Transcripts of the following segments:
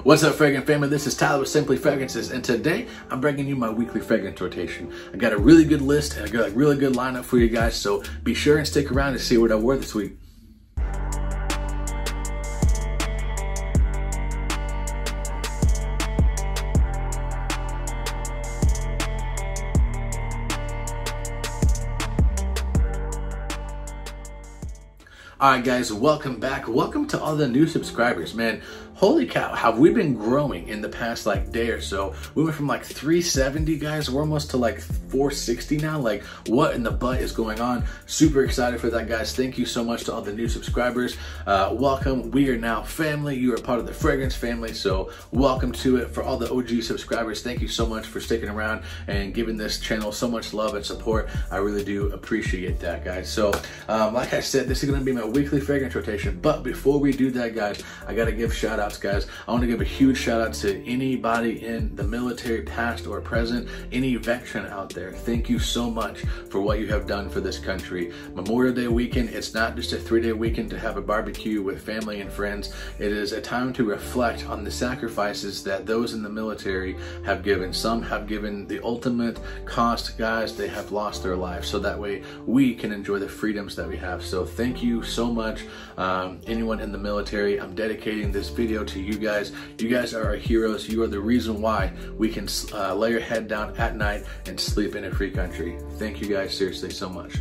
What's up, fragrance family? This is Tyler with Simply Fragrances, and today I'm bringing you my weekly fragrance rotation. I got a really good list and I got a really good lineup for you guys, so be sure and stick around to see what I wore this week. Alright guys, welcome back. Welcome to all the new subscribers, man. Holy cow, have we been growing in the past day or so. We went from 370 guys, we're almost to 460 now. What in the butt is going on? Super excited for that, guys. Thank you so much to all the new subscribers. Welcome, we are now family. You are part of the fragrance family, so welcome to it. For all the OG subscribers, thank you so much for sticking around and giving this channel so much love and support. I really do appreciate that, guys. So like I said, this is gonna be my weekly fragrance rotation, but before we do that, guys, I gotta give shout outs, guys. I want to give a huge shout out to anybody in the military, past or present, any veteran out there. Thank you so much for what you have done for this country. Memorial Day weekend, it's not just a 3-day weekend to have a barbecue with family and friends. It is a time to reflect on the sacrifices that those in the military have given. Some have given the ultimate cost, guys. They have lost their lives so that way we can enjoy the freedoms that we have. So thank you so much, anyone in the military. I'm dedicating this video to you guys. You guys are our heroes. You are the reason why we can lay your head down at night and sleep in a free country. Thank you guys seriously so much.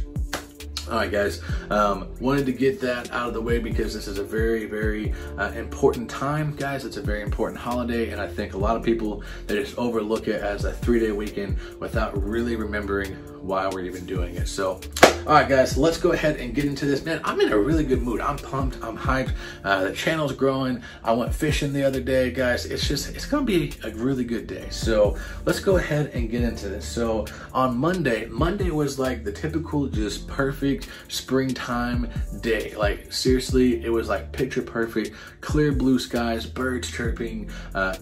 All right, guys, wanted to get that out of the way because this is a very, very important time, guys. It's a very important holiday, and I think a lot of people, they just overlook it as a 3-day weekend without really remembering why we're even doing it. So, all right, guys, let's go ahead and get into this. Man, I'm in a really good mood. I'm pumped. I'm hyped. The channel's growing. I went fishing the other day, guys. It's gonna be a really good day. So let's go ahead and get into this. So on Monday was the typical, just perfect springtime day. Seriously, it was picture perfect, clear blue skies, birds chirping,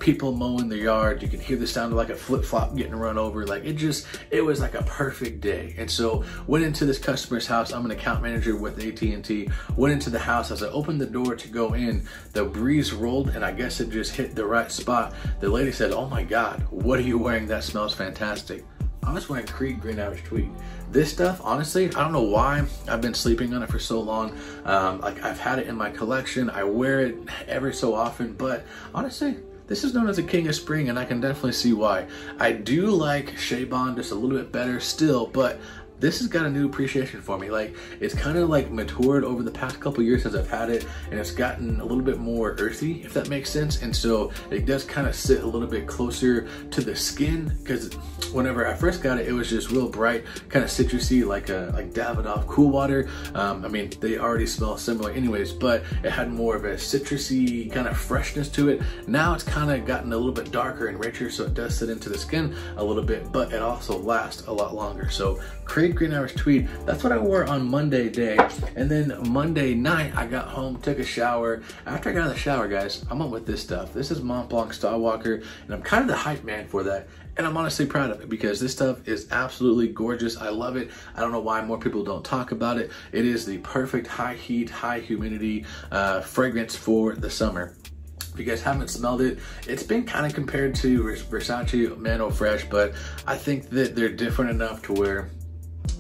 people mowing the yard. You can hear the sound of a flip-flop getting run over. It was a perfect day. And so went into this customer's house. I'm an account manager with AT&T. Went into the house. As I opened the door to go in, the breeze rolled and I guess it just hit the right spot. The lady said, "Oh my God, what are you wearing? That smells fantastic." I was wearing Creed Green Irish Tweed. This stuff, honestly, I don't know why I've been sleeping on it for so long. I've had it in my collection. I wear it every so often, but honestly, this is known as a king of spring, and I can definitely see why. I do like Shea Bond just a little bit better still, but this has got a new appreciation for me. It's kind of matured over the past couple years since I've had it, and it's gotten a little bit more earthy, if that makes sense. And so it does kind of sit a little bit closer to the skin, because whenever I first got it, it was just real bright, kind of citrusy, like Davidoff Cool Water. I mean, they already smell similar anyways, but it had more of a citrusy kind of freshness to it. Now it's kind of gotten a little bit darker and richer, so it does sit into the skin a little bit, but it also lasts a lot longer. So Creed Green Irish Tweed, that's what I wore on Monday day. And then Monday night, I got home, took a shower. After I got out of the shower, guys, I'm up with this stuff. This is Mont Blanc Starwalker, and I'm kind of the hype man for that. And I'm honestly proud of it because this stuff is absolutely gorgeous. I love it. I don't know why more people don't talk about it. It is the perfect high heat, high humidity fragrance for the summer. If you guys haven't smelled it, it's been kind of compared to Versace Man Eau Fraiche, but I think that they're different enough to where,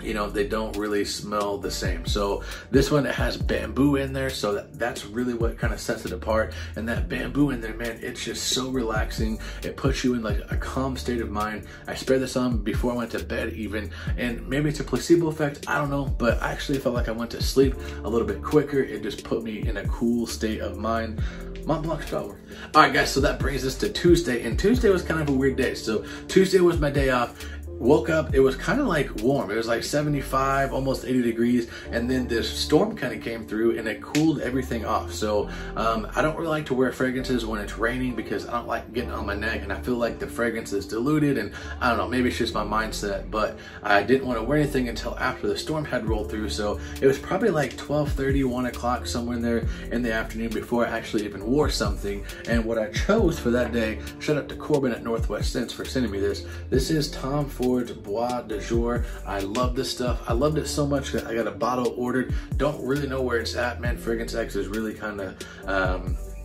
you know, they don't really smell the same. So this one, it has bamboo in there, so that's really what kind of sets it apart. And that bamboo in there, man, it's just so relaxing. It puts you in a calm state of mind. I sprayed this on before I went to bed even, and maybe it's a placebo effect, I don't know, but I actually felt like I went to sleep a little bit quicker. It just put me in a cool state of mind. Mont Blanc Starwalker. All right, guys, so that brings us to Tuesday, and Tuesday was kind of a weird day. So Tuesday was my day off. Woke up, it was kind of warm. It was 75, almost 80 degrees. And then this storm kind of came through and it cooled everything off. So I don't really like to wear fragrances when it's raining because I don't like getting on my neck, and I feel like the fragrance is diluted, and I don't know, maybe it's just my mindset, but I didn't want to wear anything until after the storm had rolled through. So it was probably 12:30, 1 o'clock, somewhere in there in the afternoon before I actually even wore something. And what I chose for that day, shout out to Corbin at Northwest Scents for sending me this. This is Tom Ford Bois de Jour. I love this stuff. I loved it so much that I got a bottle ordered. Don't really know where it's at, man. Fragrance X is really kind of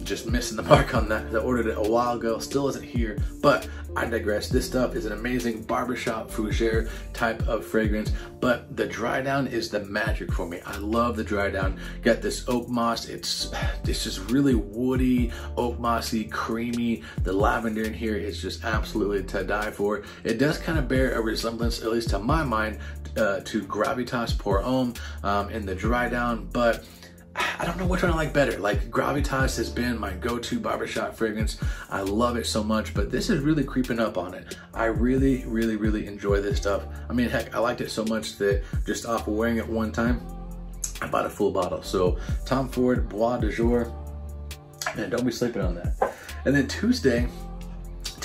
just missing the mark on that. I ordered it a while ago, still isn't here, but I digress. This stuff is an amazing barbershop fougere type of fragrance, but the dry down is the magic for me. I love the dry down. Got this oak moss. It's just really woody, oak mossy, creamy. The lavender in here is just absolutely to die for. It does kind of bear a resemblance, at least to my mind, to Gravitas Pour Homme in the dry down, but I don't know which one I like better. Like, Gravitas has been my go-to barbershop fragrance. I love it so much, but this is really creeping up on it. I really, really, really enjoy this stuff. I mean, heck, I liked it so much that just off of wearing it one time, I bought a full bottle. So Tom Ford Bois de Jour, man, don't be sleeping on that. And then Tuesday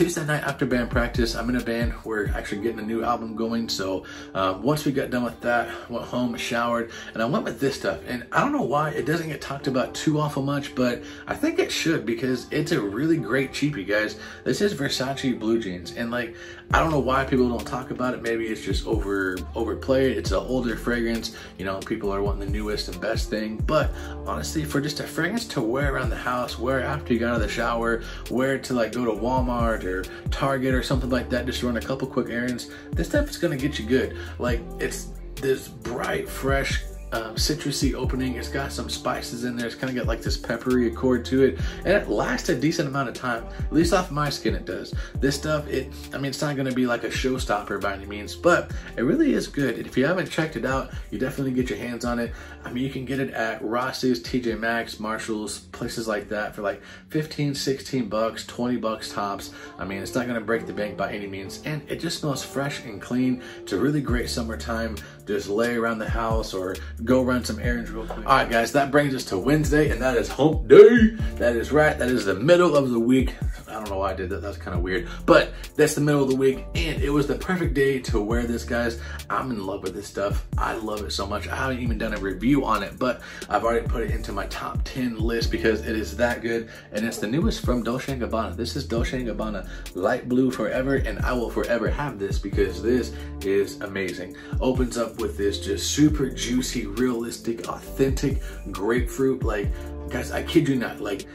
night after band practice, I'm in a band. We're actually getting a new album going. So once we got done with that, went home, showered, and I went with this stuff. And I don't know why it doesn't get talked about too awful much, but I think it should, because it's a really great cheapie, guys. This is Versace Blue Jeans. And like, I don't know why people don't talk about it. Maybe it's just overplayed. It's an older fragrance. You know, people are wanting the newest and best thing. But honestly, for just a fragrance to wear around the house, wear after you got out of the shower, wear to like go to Walmart or Target or something like that, just run a couple quick errands, this stuff is gonna get you good. Like, it's this bright, fresh, citrusy opening. It's got some spices in there. It's kind of got like this peppery accord to it, and it lasts a decent amount of time. At least off my skin it does. This stuff, I mean, it's not going to be like a showstopper by any means, but it really is good. And if you haven't checked it out, you definitely get your hands on it. I mean, you can get it at Ross's, TJ Maxx, Marshals, places like that for like 15, 16 bucks, 20 bucks tops. I mean, it's not going to break the bank by any means, and it just smells fresh and clean. It's a really great summertime, just lay around the house or go run some errands real quick. All right, guys, that brings us to Wednesday, and that is hump day. That is right. That is the middle of the week. I don't know why I did that. That's kind of weird, but that's the middle of the week, and it was the perfect day to wear this, guys. I'm in love with this stuff. I love it so much. I haven't even done a review on it, but I've already put it into my top 10 list because it is that good, and it's the newest from Dolce & Gabbana. This is Dolce & Gabbana Light Blue Forever, and I will forever have this because this is amazing. Opens up with this just super juicy, realistic, authentic grapefruit. Like, guys, I kid you not, like,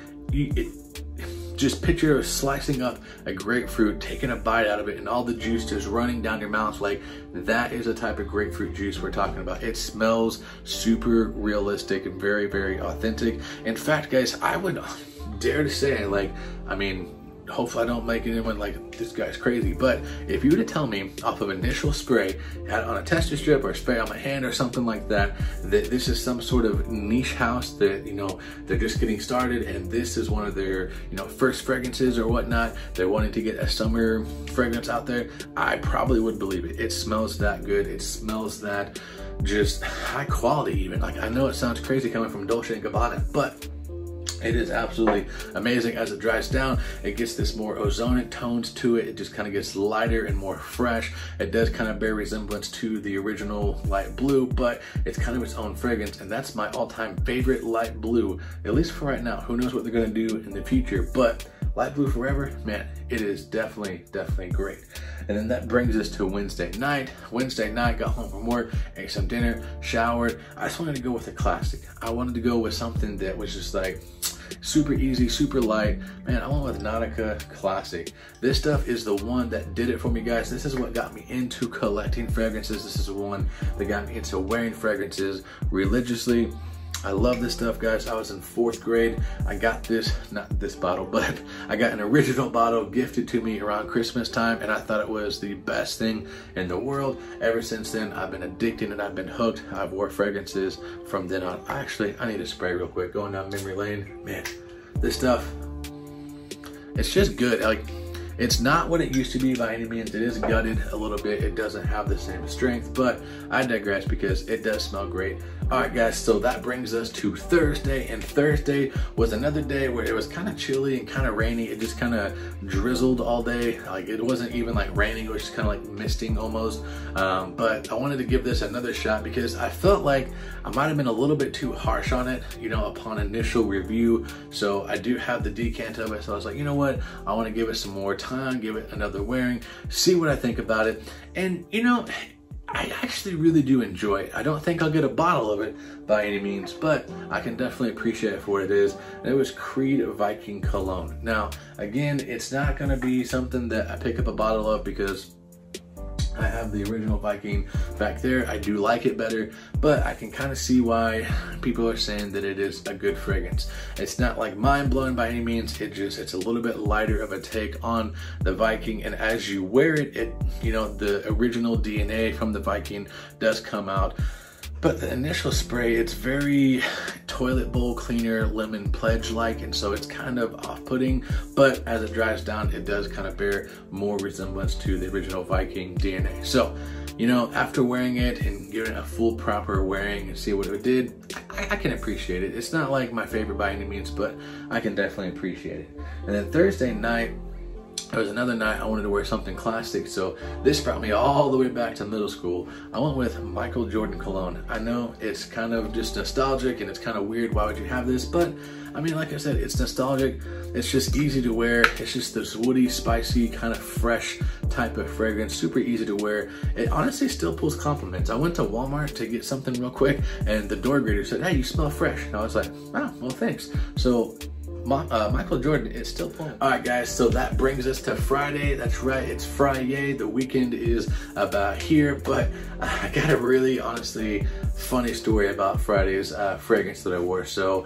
just picture slicing up a grapefruit, taking a bite out of it, and all the juice just running down your mouth. Like, that is the type of grapefruit juice we're talking about. It smells super realistic and very, very authentic. In fact, guys, I would dare to say, like, I mean, hopefully I don't make anyone like, this guy's crazy, but if you were to tell me off of initial spray on a tester strip or spray on my hand or something like that, that this is some sort of niche house that, you know, they're just getting started and this is one of their, you know, first fragrances or whatnot, they're wanting to get a summer fragrance out there, I probably would believe it. It smells that good. It smells that just high quality even. Like, I know it sounds crazy coming from Dolce & Gabbana, but it is absolutely amazing. As it dries down, it gets this more ozonic tones to it. It just kind of gets lighter and more fresh. It does kind of bear resemblance to the original light blue, but it's kind of its own fragrance, and that's my all-time favorite light blue, at least for right now. Who knows what they're gonna do in the future, but Light Blue Forever, man, it is definitely great. And then that brings us to Wednesday night. Wednesday night, got home from work, ate some dinner, showered. I just wanted to go with a classic. I wanted to go with something that was just like super easy, super light. Man, I went with Nautica Classic. This stuff is the one that did it for me, guys. This is what got me into collecting fragrances. This is the one that got me into wearing fragrances religiously. I love this stuff, guys. I was in 4th grade. I got this, not this bottle, but I got an original bottle gifted to me around Christmas time, and I thought it was the best thing in the world. Ever since then, I've been addicted and I've been hooked. I've wore fragrances from then on. Actually, I need to spray real quick. Going down memory lane. Man, this stuff, it's just good. Like, it's not what it used to be by any means. It is gutted a little bit. It doesn't have the same strength, but I digress because it does smell great. All right, guys, so that brings us to Thursday, and Thursday was another day where it was kind of chilly and kind of rainy. It just kind of drizzled all day. Like, it wasn't even like raining, it was just kind of like misting almost. But I wanted to give this another shot because I felt like I might have been a little bit too harsh on it, you know, upon initial review. So I do have the decant of it, so I was like, you know what, I want to give it some more time, give it another wearing, see what I think about it. And, you know, I actually really do enjoy it. I don't think I'll get a bottle of it by any means, but I can definitely appreciate it for what it is. And it was Creed Viking Cologne. Now, again, it's not gonna be something that I pick up a bottle of because I have the original Viking back there. I do like it better, but I can kind of see why people are saying that it is a good fragrance. It's not like mind-blowing by any means. It's a little bit lighter of a take on the Viking, and as you wear it, you know, the original DNA from the Viking does come out. But the initial spray, it's very toilet bowl cleaner, lemon pledge-like, and so it's kind of off-putting, but as it dries down, it does kind of bear more resemblance to the original Viking DNA. So, you know, after wearing it and giving it a full proper wearing and see what it did, I can appreciate it. It's not like my favorite by any means, but I can definitely appreciate it. And then Thursday night, it was another night I wanted to wear something classic, so this brought me all the way back to middle school. I went with Michael Jordan cologne. I know it's kind of just nostalgic and it's kind of weird, why would you have this? But I mean, like I said, it's nostalgic, it's just easy to wear, it's just this woody, spicy, kind of fresh type of fragrance, super easy to wear. It honestly still pulls compliments. I went to Walmart to get something real quick and the door greeter said, "Hey, you smell fresh." And I was like, "Oh, well, thanks." So Michael Jordan is still pulling. All right, guys, so that brings us to Friday. That's right, it's Friday. The weekend is about here, but I got a really, honestly, funny story about Friday's fragrance that I wore. So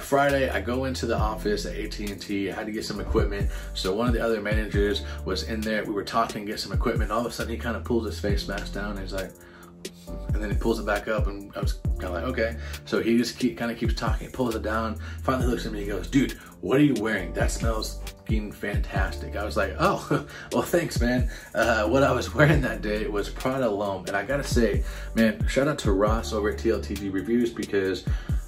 Friday, I go into the office at AT&T. I had to get some equipment. So one of the other managers was in there. We were talking, get some equipment. All of a sudden, he kind of pulls his face mask down and he's like, and then he pulls it back up, and I was kind of like, okay. So he just kind of keeps talking, he pulls it down, finally looks at me, he goes, "Dude, what are you wearing? That smells fucking fantastic." I was like, "Oh, well, thanks, man." What I was wearing that day was Prada Loam, and I gotta say, man, shout out to Ross over at TLTG Reviews, because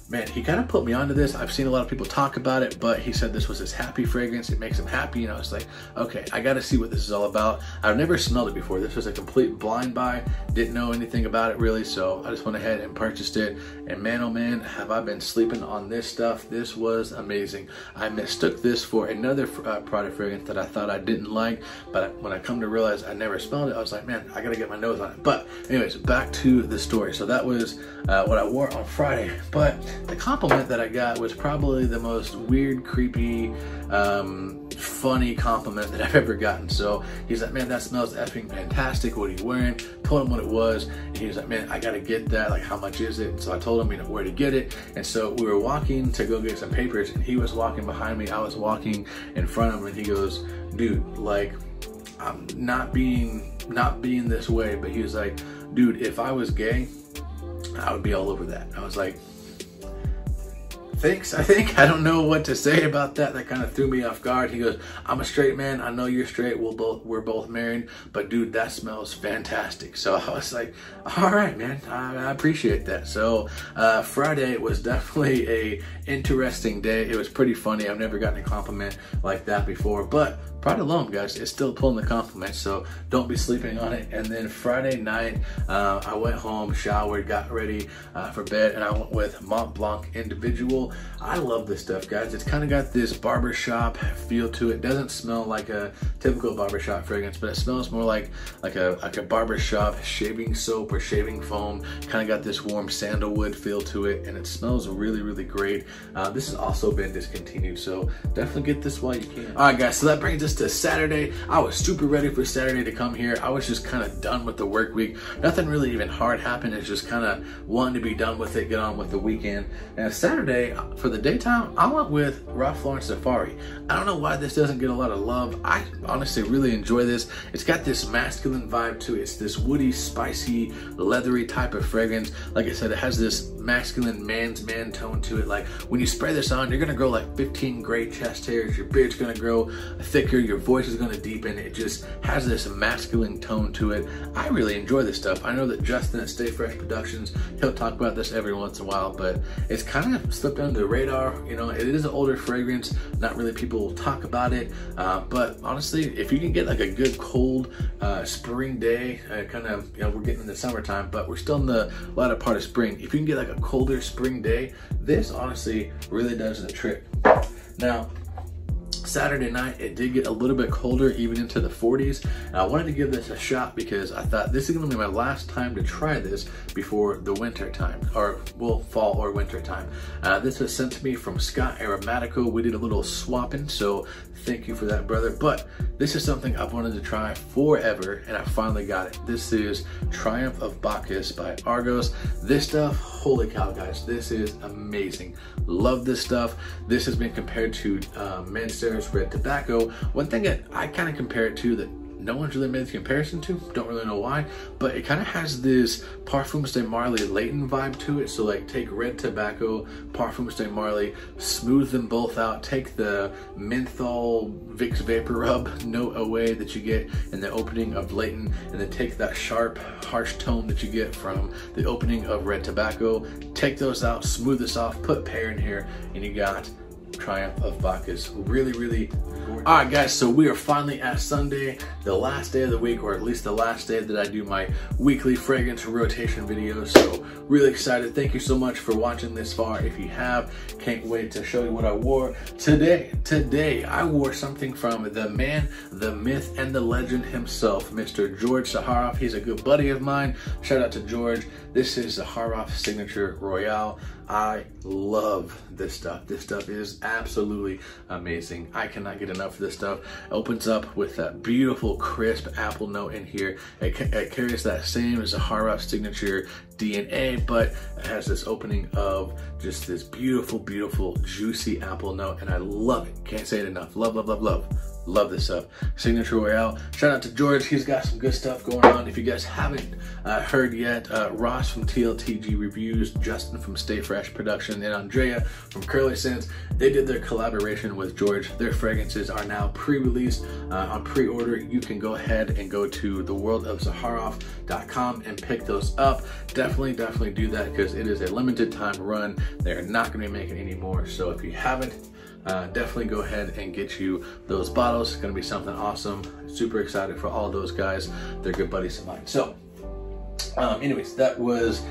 man, he kind of put me onto this. I've seen a lot of people talk about it, but he said this was his happy fragrance. It makes him happy. And I was like, okay, I got to see what this is all about. I've never smelled it before. This was a complete blind buy. Didn't know anything about it really. So I just went ahead and purchased it. And man, oh man, have I been sleeping on this stuff. This was amazing. I mistook this for another product fragrance that I thought I didn't like. But when I come to realize I never smelled it, I was like, man, I got to get my nose on it. But anyways, back to the story. So that was what I wore on Friday. But the compliment that I got was probably the most weird, creepy, funny compliment that I've ever gotten. So he's like, "Man, that smells effing fantastic. What are you wearing?" Told him what it was, and he was like, "Man, I gotta get that. Like, how much is it?" And so I told him, you know, where to get it. And so we were walking to go get some papers, and he was walking behind me. I was walking in front of him, and he goes, "Dude, like, I'm not being this way," but he was like, "Dude, if I was gay, I would be all over that." I was like, thanks, I think. I don't know what to say about that. That kind of threw me off guard. He goes, "I'm a straight man. I know you're straight. We're both married, but dude, that smells fantastic." So I was like, all right, man, I appreciate that. So Friday was definitely a interesting day. It was pretty funny. I've never gotten a compliment like that before, but Prada Loam, guys, is still pulling the compliments, so don't be sleeping on it. And then Friday night, I went home, showered, got ready for bed, and I went with Mont Blanc Individual. I love this stuff, guys. It's kind of got this barbershop feel to it. It doesn't smell like a typical barbershop fragrance, but it smells more like a barbershop shaving soap or shaving foam. Kind of got this warm sandalwood feel to it, and it smells really, really great. This has also been discontinued, so definitely get this while you can. All right, guys, so that brings us to Saturday. I was super ready for Saturday to come here. I was just kind of done with the work week. Nothing really even hard happened. It's just kind of wanting to be done with it, get on with the weekend. And Saturday, for the daytime, I went with Ralph Lauren Safari. I don't know why this doesn't get a lot of love. I honestly really enjoy this. It's got this masculine vibe to it. It's this woody, spicy, leathery type of fragrance. Like I said, it has this masculine man's man tone to it. Like when you spray this on, you're gonna grow like 15 gray chest hairs. Your beard's gonna grow thicker. Your voice is gonna deepen. It just has this masculine tone to it. I really enjoy this stuff. I know that Justin at Stay Fresh Productions, he'll talk about this every once in a while, but it's kind of slipped under the radar. You know, it is an older fragrance. Not really people talk about it, but honestly, if you can get like a good cold spring day, kind of, you know, we're getting in the summertime, but we're still in the latter part of spring. If you can get like a colder spring day, this honestly really does the trick. Now, Saturday night, it did get a little bit colder, even into the 40s. And I wanted to give this a shot because I thought this is gonna be my last time to try this before the winter time, or well, fall or winter time. This was sent to me from Scott Aromatico. We did a little swapping, so thank you for that, brother. But this is something I've wanted to try forever, and I finally got it. This is Triumph of Bacchus by Argos. This stuff, holy cow, guys, this is amazing. Love this stuff. This has been compared to Mancero's Red Tobacco. One thing that I kind of compare it to that no one's really made the comparison to, don't really know why, but it kind of has this Parfums de Marly Leighton vibe to it. So like take Red Tobacco, Parfums de Marly, smooth them both out, take the menthol Vicks Vapor Rub note away that you get in the opening of Leighton, and then take that sharp, harsh tone that you get from the opening of Red Tobacco, take those out, smooth this off, put pear in here, and you got Triumph of Bacchus. Really, really gorgeous. All right, guys, so we are finally at Sunday, the last day of the week, or at least the last day that I do my weekly fragrance rotation videos. So really excited. Thank you so much for watching this far. If you have, can't wait to show you what I wore today. Today, I wore something from the man, the myth, and the legend himself, Mr. George Zaharoff. He's a good buddy of mine. Shout out to George. This is Zaharoff Signature Royale. I love this stuff. This stuff is absolutely amazing. I cannot get enough of this stuff. It opens up with that beautiful crisp apple note in here. It carries that same as Zaharoff Signature DNA, but it has this opening of just this beautiful, beautiful, juicy apple note, and I love it. Can't say it enough. Love, love, love, love. Love this stuff. Signature Royale. Shout out to George. He's got some good stuff going on. If you guys haven't heard yet, Ross from TLTG Reviews, Justin from Stay Fresh Production, and Andrea from Curly Scents, they did their collaboration with George. Their fragrances are now pre-released on pre-order. You can go ahead and go to theworldofzaharoff.com and pick those up. Definitely do that because it is a limited time run. They're not going to be making any more. So if you haven't, definitely go ahead and get you those bottles. It's gonna be something awesome. Super excited for all those guys. They're good buddies of mine. So anyways, that was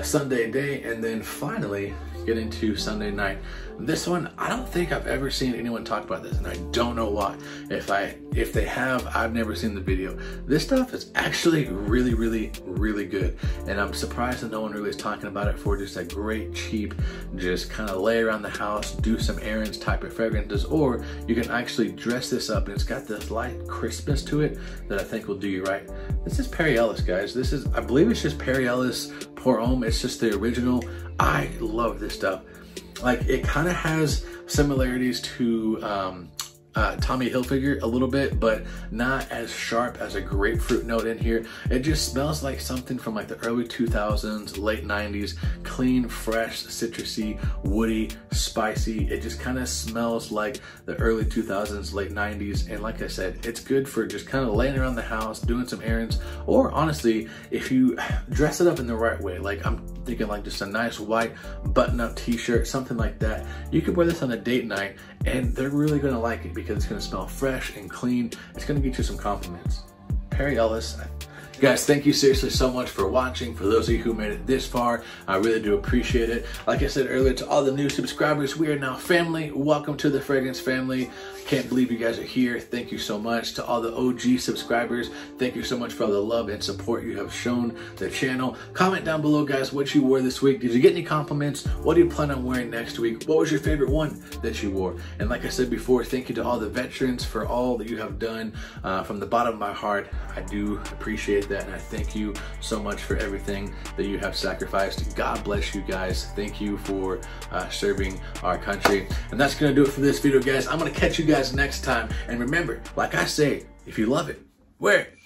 Sunday day, and then finally get into Sunday night. This one, I don't think I've ever seen anyone talk about this, and I don't know why. If they have, I've never seen the video. This stuff is actually really, really, really good, and I'm surprised that no one really is talking about it for just a great, cheap, just kind of lay around the house, do some errands type of fragrances, or you can actually dress this up, and it's got this light crispness to it that I think will do you right. This is Perry Ellis, guys. This is, I believe it's just Perry Ellis Pour Homme. It's just the original. I love this stuff. Like, it kind of has similarities to Tommy Hilfiger a little bit, but not as sharp as a grapefruit note in here. It just smells like something from like the early 2000s, late 90s, clean, fresh, citrusy, woody, spicy. It just kind of smells like the early 2000s, late 90s. And like I said, it's good for just kind of laying around the house, doing some errands, or honestly, if you dress it up in the right way, like I'm thinking like just a nice white button-up t-shirt, something like that. You could wear this on a date night and they're really gonna like it because it's gonna smell fresh and clean. It's gonna get you some compliments. Perry Ellis. Guys, thank you seriously so much for watching. For those of you who made it this far, I really do appreciate it. Like I said earlier, to all the new subscribers, we are now family. Welcome to the Fragrance family. Can't believe you guys are here. Thank you so much. To all the OG subscribers, thank you so much for all the love and support you have shown the channel. Comment down below, guys, what you wore this week. Did you get any compliments? What do you plan on wearing next week? What was your favorite one that you wore? And like I said before, thank you to all the veterans for all that you have done. From the bottom of my heart, I do appreciate that, and I thank you so much for everything that you have sacrificed. God bless you guys. Thank you for serving our country. And that's gonna do it for this video, guys. I'm gonna catch you guys next time. And remember, like I say, if you love it, wear it.